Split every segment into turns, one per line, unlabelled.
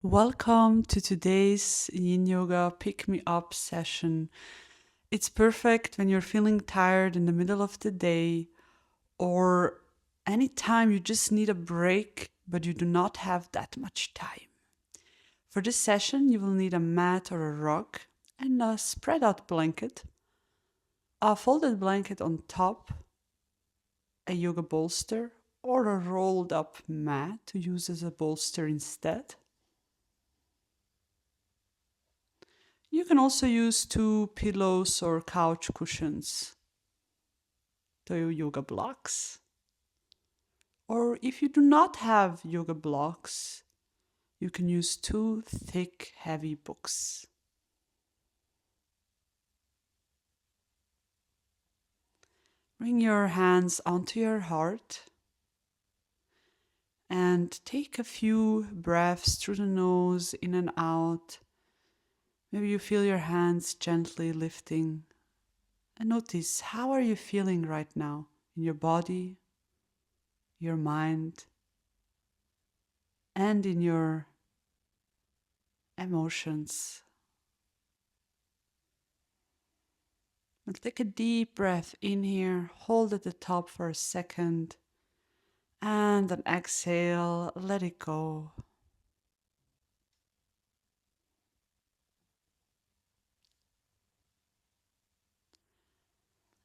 Welcome to today's Yin Yoga Pick Me Up session. It's perfect when you're feeling tired in the middle of the day or anytime you just need a break but you do not have that much time. For this session, you will need a mat or a rug and a spread out blanket, a folded blanket on top, a yoga bolster, or a rolled up mat to use as a bolster instead. You can also use two pillows or couch cushions, two yoga blocks. Or if you do not have yoga blocks, you can use two thick, heavy books. Bring your hands onto your heart and take a few breaths through the nose, in and out. Maybe you feel your hands gently lifting. And notice, how are you feeling right now in your body, your mind, and in your emotions. We'll take a deep breath in here, hold at the top for a second, and then exhale, let it go.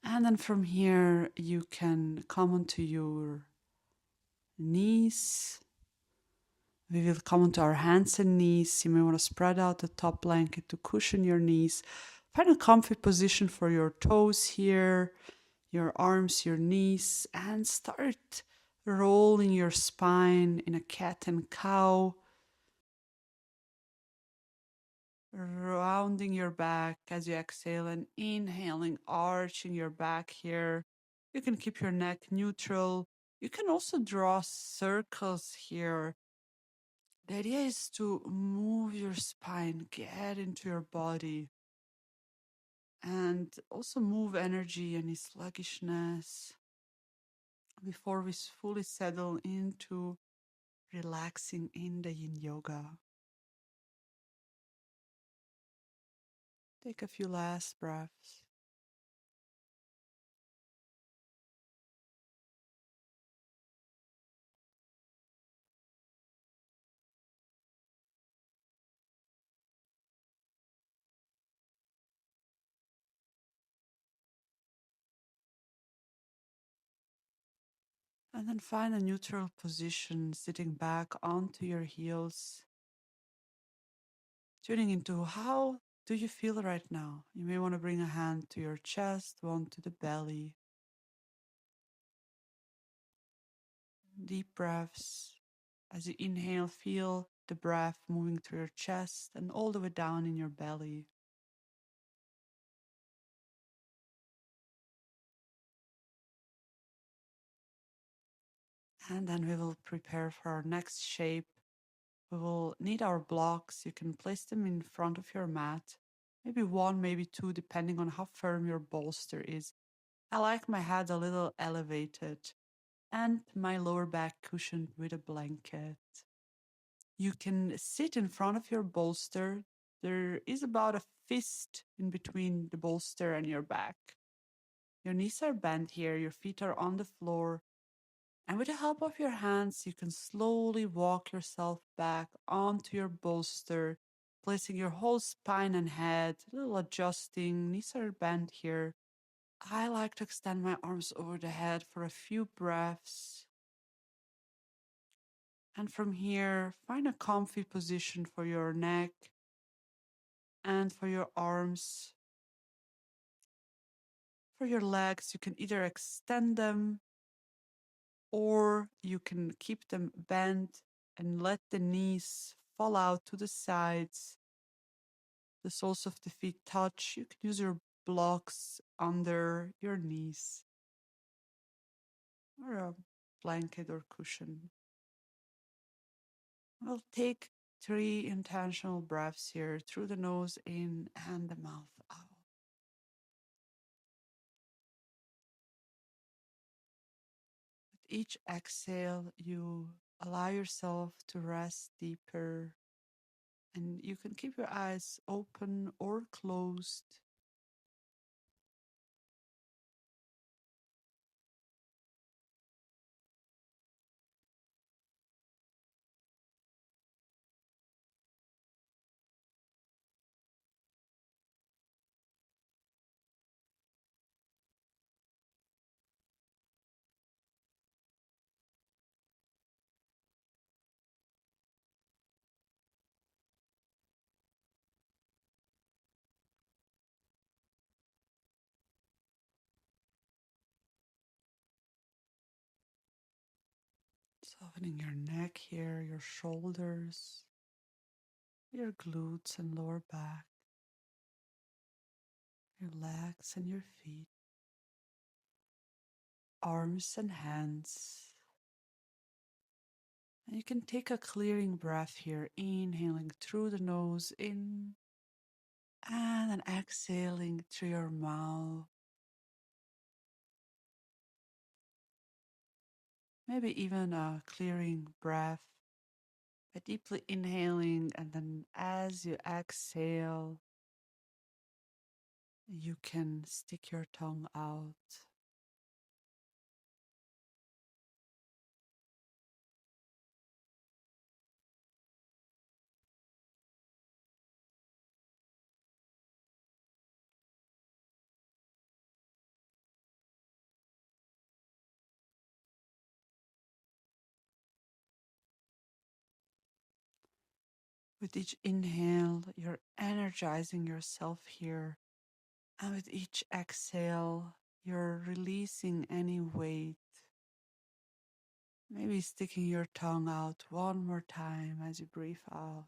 And then from here, you can come onto your knees. We will come onto our hands and knees. You may want to spread out the top blanket to cushion your knees. Find a comfy position for your toes here, your arms, your knees, and start rolling your spine in a cat and cow, rounding your back as you exhale and inhaling, arching your back here. You can keep your neck neutral. You can also draw circles here. The idea is to move your spine, get into your body, and also move energy, any sluggishness before we fully settle into relaxing in the yin yoga. Take a few last breaths. And then find a neutral position, sitting back onto your heels, tuning into how do you feel right now. You may want to bring a hand to your chest, one to the belly. Deep breaths. As you inhale, feel the breath moving through your chest and all the way down in your belly. And then we will prepare for our next shape. We will need our blocks. You can place them in front of your mat. Maybe one, maybe two, depending on how firm your bolster is. I like my head a little elevated and my lower back cushioned with a blanket. You can sit in front of your bolster. There is about a fist in between the bolster and your back. Your knees are bent here, your feet are on the floor, and with the help of your hands, you can slowly walk yourself back onto your bolster, placing your whole spine and head, a little adjusting. Knees are bent here. I like to extend my arms over the head for a few breaths. And from here, find a comfy position for your neck and for your arms. For your legs, you can either extend them or you can keep them bent and let the knees fall out to the sides. The soles of the feet touch. You can use your blocks under your knees or a blanket or cushion. We'll take 3 intentional breaths here through the nose in and the mouth out. With each exhale, you allow yourself to rest deeper you can keep your eyes open or closed. Softening your neck here, your shoulders, your glutes and lower back, your legs and your feet, arms and hands. And you can take a clearing breath here, inhaling through the nose in and then exhaling through your mouth. Maybe even a clearing breath by deeply inhaling, and then as you exhale, you can stick your tongue out. With each inhale, you're energizing yourself here. And with each exhale, you're releasing any weight. Maybe sticking your tongue out one more time as you breathe out.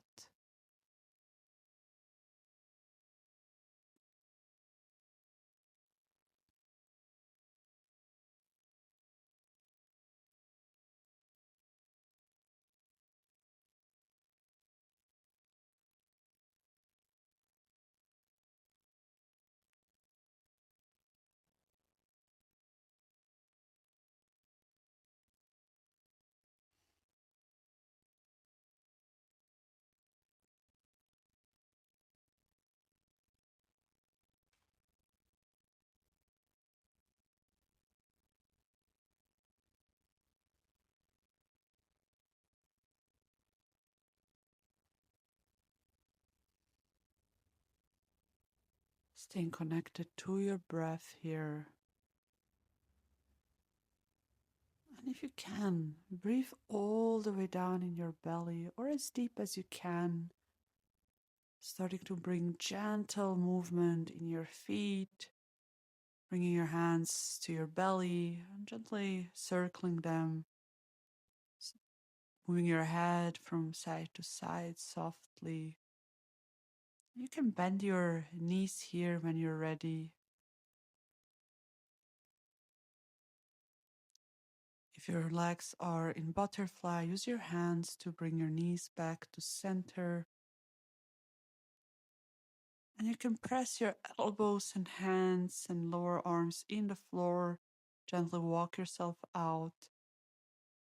Staying connected to your breath here. And if you can, breathe all the way down in your belly or as deep as you can. Starting to bring gentle movement in your feet, bringing your hands to your belly and gently circling them, moving your head from side to side softly. You can bend your knees here when you're ready. If your legs are in butterfly, use your hands to bring your knees back to center. And you can press your elbows and hands and lower arms in the floor. Gently walk yourself out.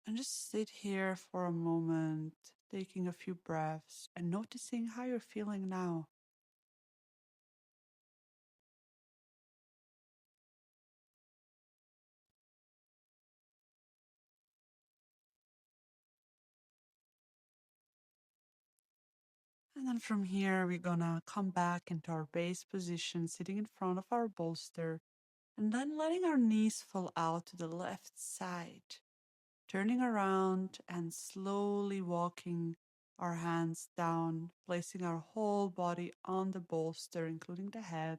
And just sit here for a moment, taking a few breaths and noticing how you're feeling now. And then from here, we're gonna come back into our base position, sitting in front of our bolster, and then letting our knees fall out to the left side, turning around and slowly walking our hands down, placing our whole body on the bolster, including the head.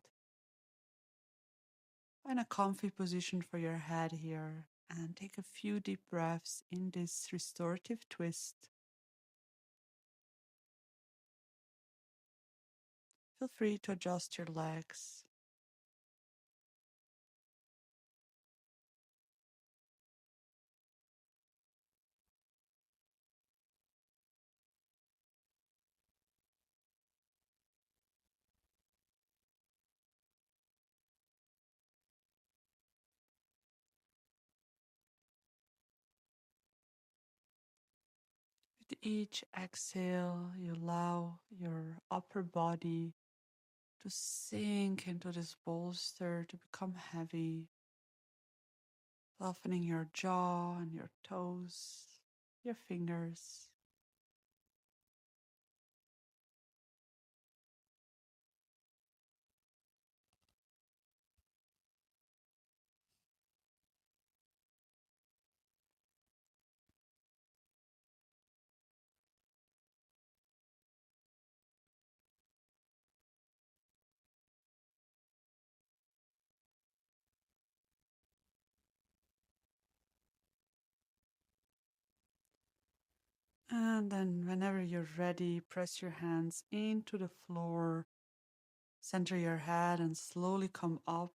Find a comfy position for your head here and take a few deep breaths in this restorative twist. Feel free to adjust your legs. With each exhale, you allow your upper body to sink into this bolster, to become heavy, softening your jaw and your toes, your fingers. And then, whenever you're ready, press your hands into the floor, center your head, and slowly come up.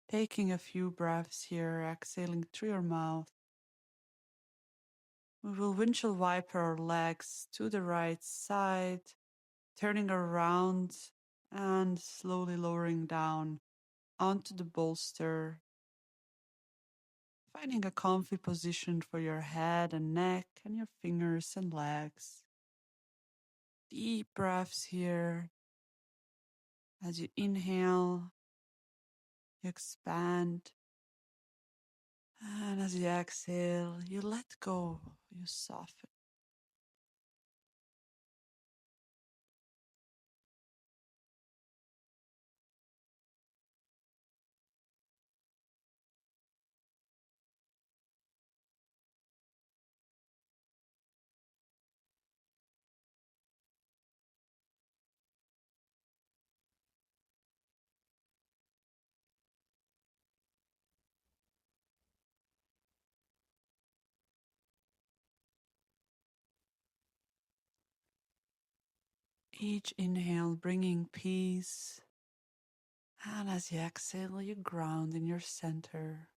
Taking a few breaths here, exhaling through your mouth. We will windshield wiper our legs to the right side, turning around and slowly lowering down onto the bolster, finding a comfy position for your head and neck and your fingers and legs. Deep breaths here. As you inhale, you expand. And as you exhale, you let go, you soften. Each inhale bringing peace. And as you exhale, you ground in your center.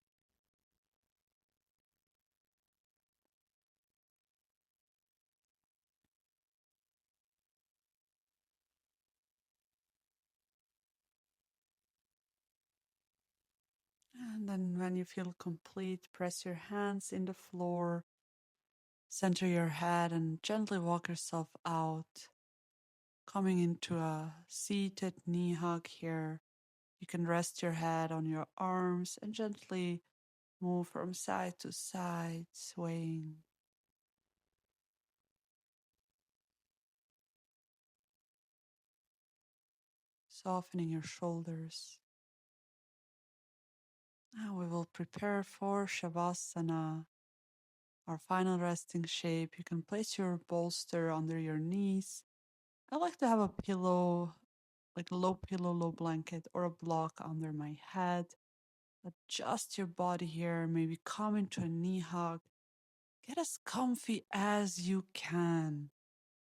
And then when you feel complete, press your hands in the floor, center your head, and gently walk yourself out, coming into a seated knee hug here. You can rest your head on your arms and gently move from side to side, swaying. Softening your shoulders. Now we will prepare for Shavasana, our final resting shape. You can place your bolster under your knees. I like to have a pillow, like a low pillow, low blanket, or a block under my head. Adjust your body here, maybe come into a knee hug. Get as comfy as you can,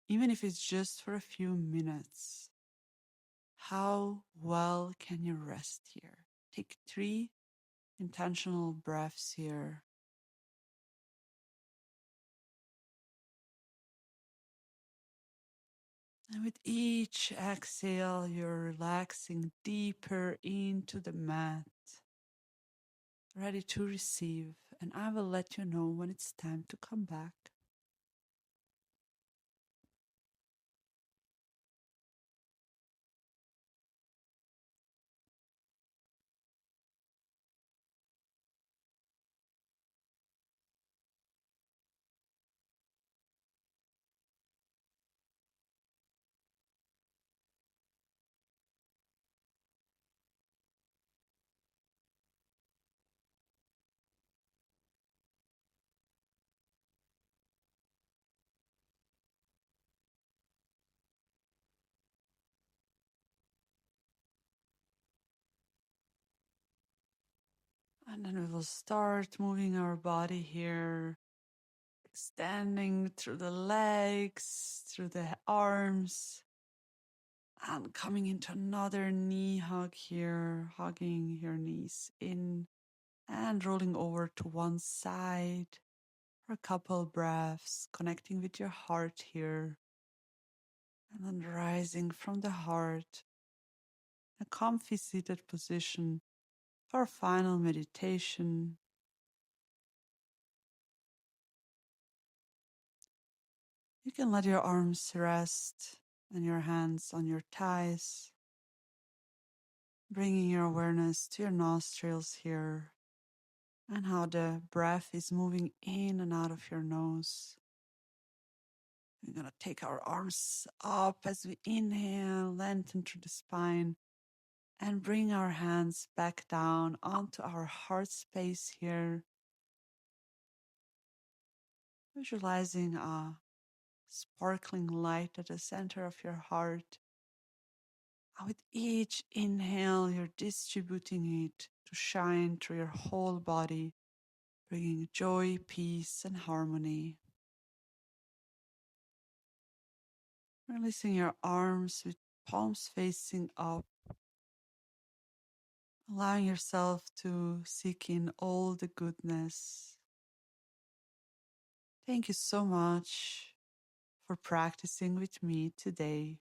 even if it's just for a few minutes. How well can you rest here? Take 3 intentional breaths here. And with each exhale, you're relaxing deeper into the mat, ready to receive. And I will let you know when it's time to come back. And then we will start moving our body here, extending through the legs, through the arms, and coming into another knee hug here, hugging your knees in and rolling over to one side for a couple breaths, connecting with your heart here, and then rising from the heart, a comfy seated position for final meditation. You can let your arms rest and your hands on your thighs, bringing your awareness to your nostrils here and how the breath is moving in and out of your nose. We're going to take our arms up as we inhale, lengthen through the spine, and bring our hands back down onto our heart space here, visualizing a sparkling light at the center of your heart. And with each inhale, you're distributing it to shine through your whole body, bringing joy, peace, and harmony. Releasing your arms with palms facing up, allowing yourself to seek in all the goodness. Thank you so much for practicing with me today.